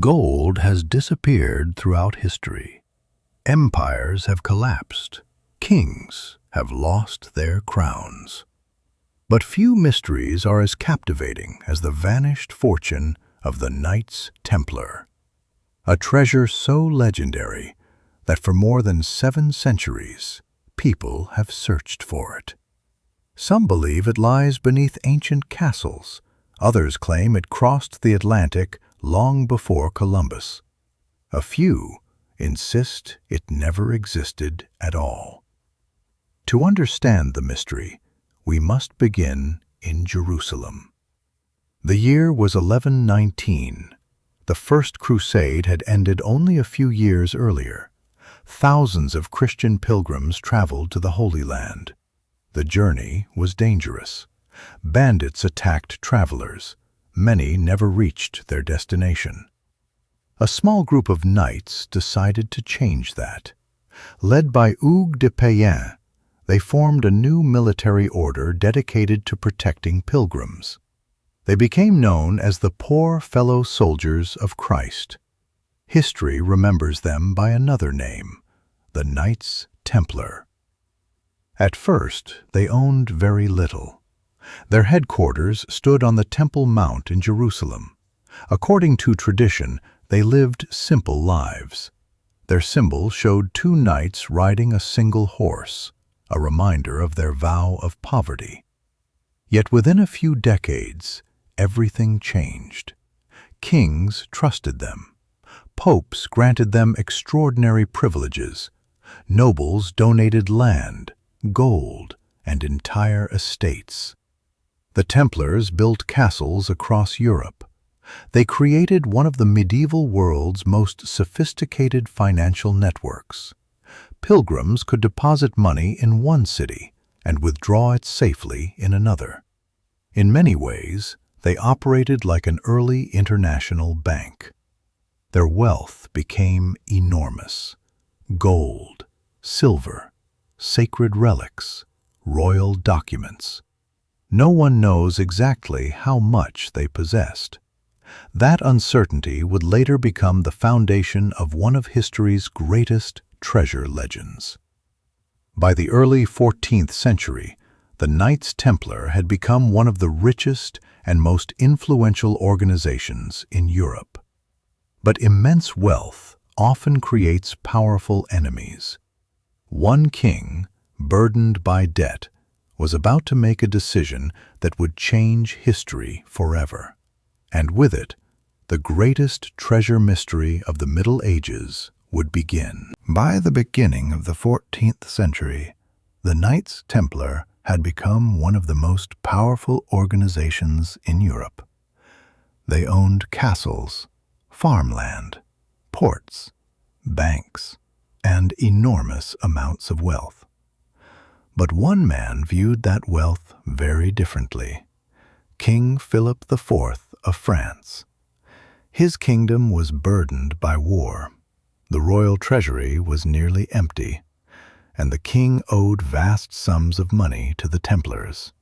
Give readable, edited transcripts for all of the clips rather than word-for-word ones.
Gold has disappeared throughout history. Empires have collapsed. Kings have lost their crowns. But few mysteries are as captivating as the vanished fortune of the Knights Templar, a treasure so legendary that for more than 7 centuries, people have searched for it. Some believe it lies beneath ancient castles. Others claim it crossed the Atlantic long before Columbus. A few insist it never existed at all. To understand the mystery, we must begin in Jerusalem. The year was 1119. The First Crusade had ended only a few years earlier. Thousands of Christian pilgrims traveled to the Holy Land. The journey was dangerous. Bandits attacked travelers. Many never reached their destination. A small group of knights decided to change that. Led by Hugues de Payen, they formed a new military order dedicated to protecting pilgrims. They became known as the Poor Fellow Soldiers of Christ. History remembers them by another name, the Knights Templar. At first, they owned very little. Their headquarters stood on the Temple Mount in Jerusalem. According to tradition, they lived simple lives. Their symbol showed 2 knights riding a single horse, a reminder of their vow of poverty. Yet within a few decades, everything changed. Kings trusted them. Popes granted them extraordinary privileges. Nobles donated land, gold, and entire estates. The Templars built castles across Europe. They created one of the medieval world's most sophisticated financial networks. Pilgrims could deposit money in one city and withdraw it safely in another. In many ways, they operated like an early international bank. Their wealth became enormous. Gold, silver, sacred relics, royal documents. No one knows exactly how much they possessed. That uncertainty would later become the foundation of one of history's greatest treasure legends. By the early 14th century, the Knights Templar had become one of the richest and most influential organizations in Europe. But immense wealth often creates powerful enemies. One king, burdened by debt, was about to make a decision that would change history forever. And with it, the greatest treasure mystery of the Middle Ages would begin. By the beginning of the 14th century, the Knights Templar had become one of the most powerful organizations in Europe. They owned castles, farmland, ports, banks, and enormous amounts of wealth. But one man viewed that wealth very differently: King Philip IV of France. His kingdom was burdened by war. The royal treasury was nearly empty, and the king owed vast sums of money to the Templars.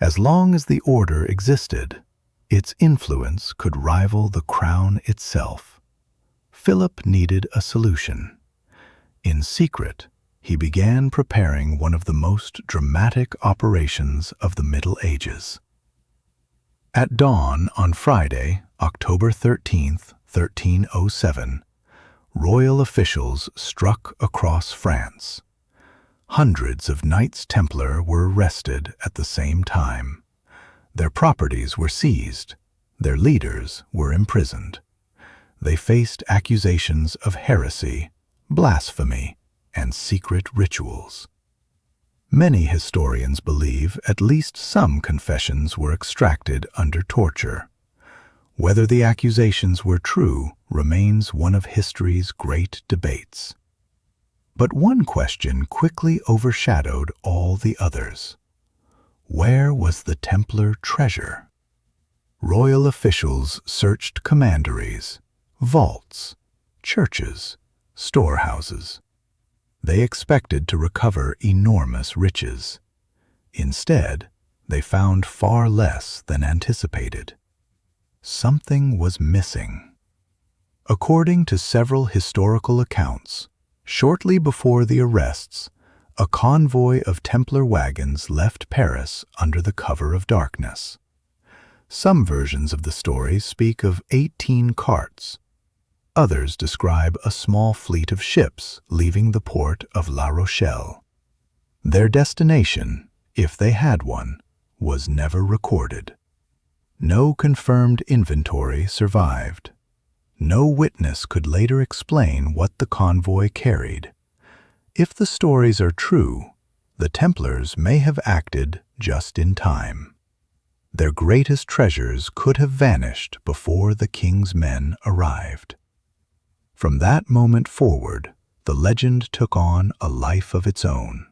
As long as the order existed, its influence could rival the crown itself. Philip needed a solution. In secret, he began preparing one of the most dramatic operations of the Middle Ages. At dawn on Friday, October 13th, 1307, royal officials struck across France. Hundreds of Knights Templar were arrested at the same time. Their properties were seized. Their leaders were imprisoned. They faced accusations of heresy, blasphemy, and secret rituals. Many historians believe at least some confessions were extracted under torture. Whether the accusations were true remains one of history's great debates. But one question quickly overshadowed all the others. Where was the Templar treasure? Royal officials searched commanderies, vaults, churches, storehouses. They expected to recover enormous riches. Instead, they found far less than anticipated. Something was missing. According to several historical accounts, shortly before the arrests, a convoy of Templar wagons left Paris under the cover of darkness. Some versions of the story speak of 18 carts. Others describe a small fleet of ships leaving the port of La Rochelle. Their destination, if they had one, was never recorded. No confirmed inventory survived. No witness could later explain what the convoy carried. If the stories are true, the Templars may have acted just in time. Their greatest treasures could have vanished before the king's men arrived. From that moment forward, the legend took on a life of its own.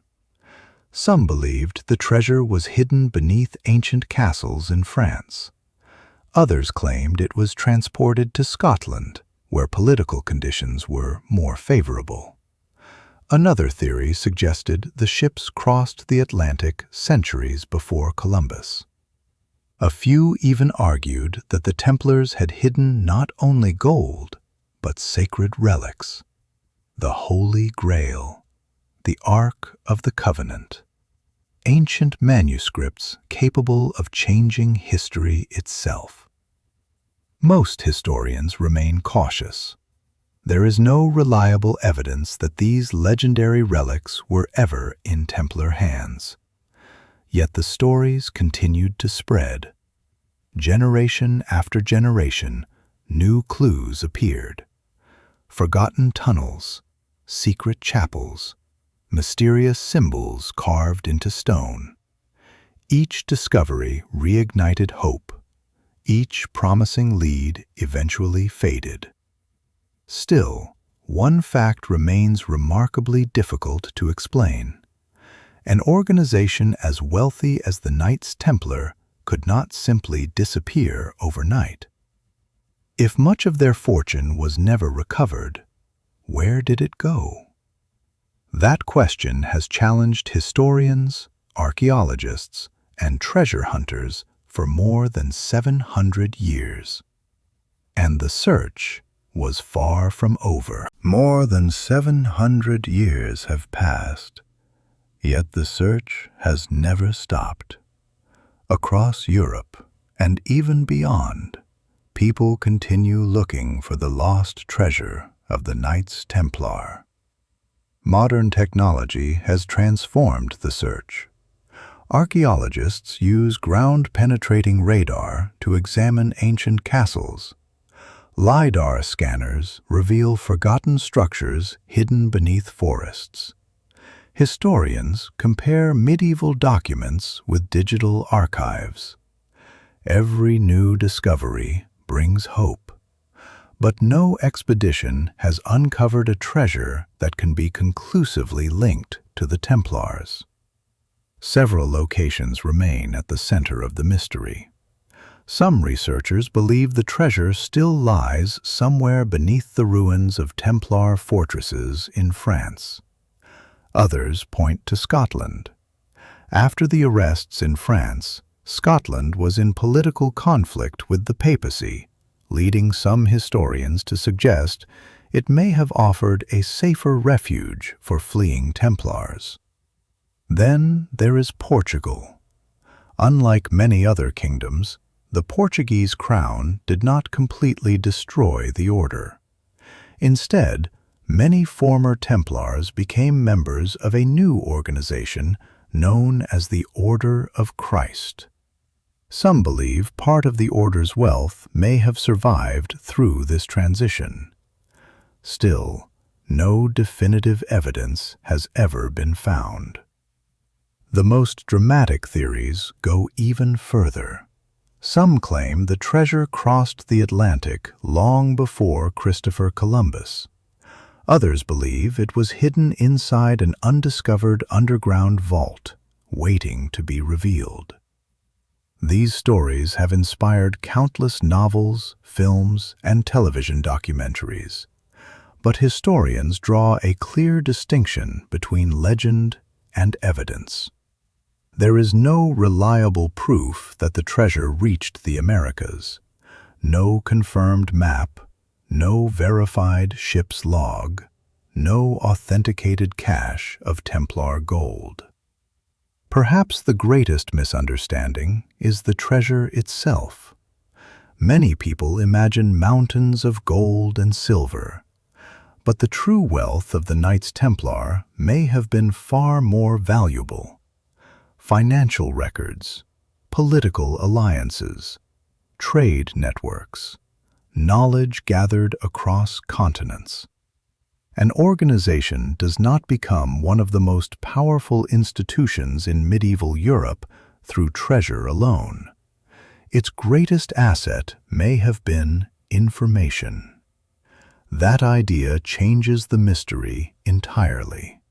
Some believed the treasure was hidden beneath ancient castles in France. Others claimed it was transported to Scotland, where political conditions were more favorable. Another theory suggested the ships crossed the Atlantic centuries before Columbus. A few even argued that the Templars had hidden not only gold, but sacred relics, the Holy Grail, the Ark of the Covenant, ancient manuscripts capable of changing history itself. Most historians remain cautious. There is no reliable evidence that these legendary relics were ever in Templar hands. Yet the stories continued to spread. Generation after generation, new clues appeared. Forgotten tunnels, secret chapels, mysterious symbols carved into stone. Each discovery reignited hope. Each promising lead eventually faded. Still, one fact remains remarkably difficult to explain. An organization as wealthy as the Knights Templar could not simply disappear overnight. If much of their fortune was never recovered, where did it go? That question has challenged historians, archaeologists, and treasure hunters for more than 700 years. And the search was far from over. More than 700 years have passed, yet the search has never stopped. Across Europe, and even beyond, people continue looking for the lost treasure of the Knights Templar. Modern technology has transformed the search. Archaeologists use ground-penetrating radar to examine ancient castles. LiDAR scanners reveal forgotten structures hidden beneath forests. Historians compare medieval documents with digital archives. Every new discovery brings hope, but no expedition has uncovered a treasure that can be conclusively linked to the Templars. Several locations remain at the center of the mystery. Some researchers believe the treasure still lies somewhere beneath the ruins of Templar fortresses in France. Others point to Scotland. After the arrests in France, Scotland was in political conflict with the papacy, leading some historians to suggest it may have offered a safer refuge for fleeing Templars. Then there is Portugal. Unlike many other kingdoms, the Portuguese crown did not completely destroy the order. Instead, many former Templars became members of a new organization known as the Order of Christ. Some believe part of the order's wealth may have survived through this transition. Still, no definitive evidence has ever been found. The most dramatic theories go even further. Some claim the treasure crossed the Atlantic long before Christopher Columbus. Others believe it was hidden inside an undiscovered underground vault, waiting to be revealed. These stories have inspired countless novels, films, and television documentaries. But historians draw a clear distinction between legend and evidence. There is no reliable proof that the treasure reached the Americas. No confirmed map, no verified ship's log, no authenticated cache of Templar gold. Perhaps the greatest misunderstanding is the treasure itself. Many people imagine mountains of gold and silver, but the true wealth of the Knights Templar may have been far more valuable. Financial records, political alliances, trade networks, knowledge gathered across continents. An organization does not become one of the most powerful institutions in medieval Europe through treasure alone. Its greatest asset may have been information. That idea changes the mystery entirely.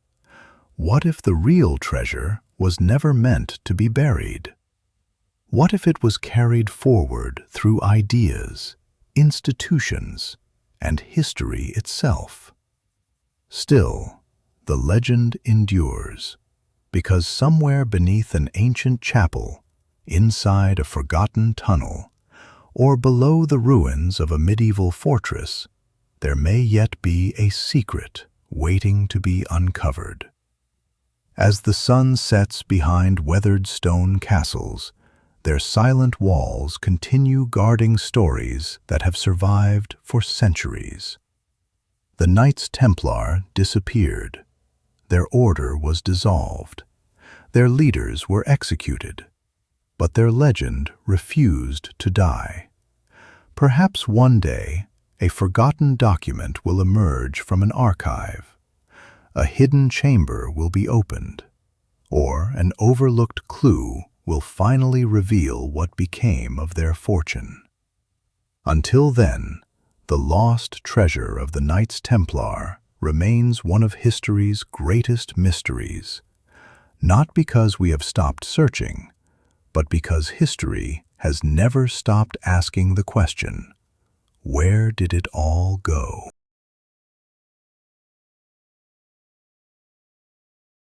What if the real treasure was never meant to be buried? What if it was carried forward through ideas, institutions, and history itself? Still, the legend endures, because somewhere beneath an ancient chapel, inside a forgotten tunnel, or below the ruins of a medieval fortress, there may yet be a secret waiting to be uncovered. As the sun sets behind weathered stone castles, their silent walls continue guarding stories that have survived for centuries. The Knights Templar disappeared. Their order was dissolved. Their leaders were executed. But their legend refused to die. Perhaps one day, a forgotten document will emerge from an archive. A hidden chamber will be opened, or an overlooked clue will finally reveal what became of their fortune. Until then, the lost treasure of the Knights Templar remains one of history's greatest mysteries, not because we have stopped searching, but because history has never stopped asking the question, where did it all go?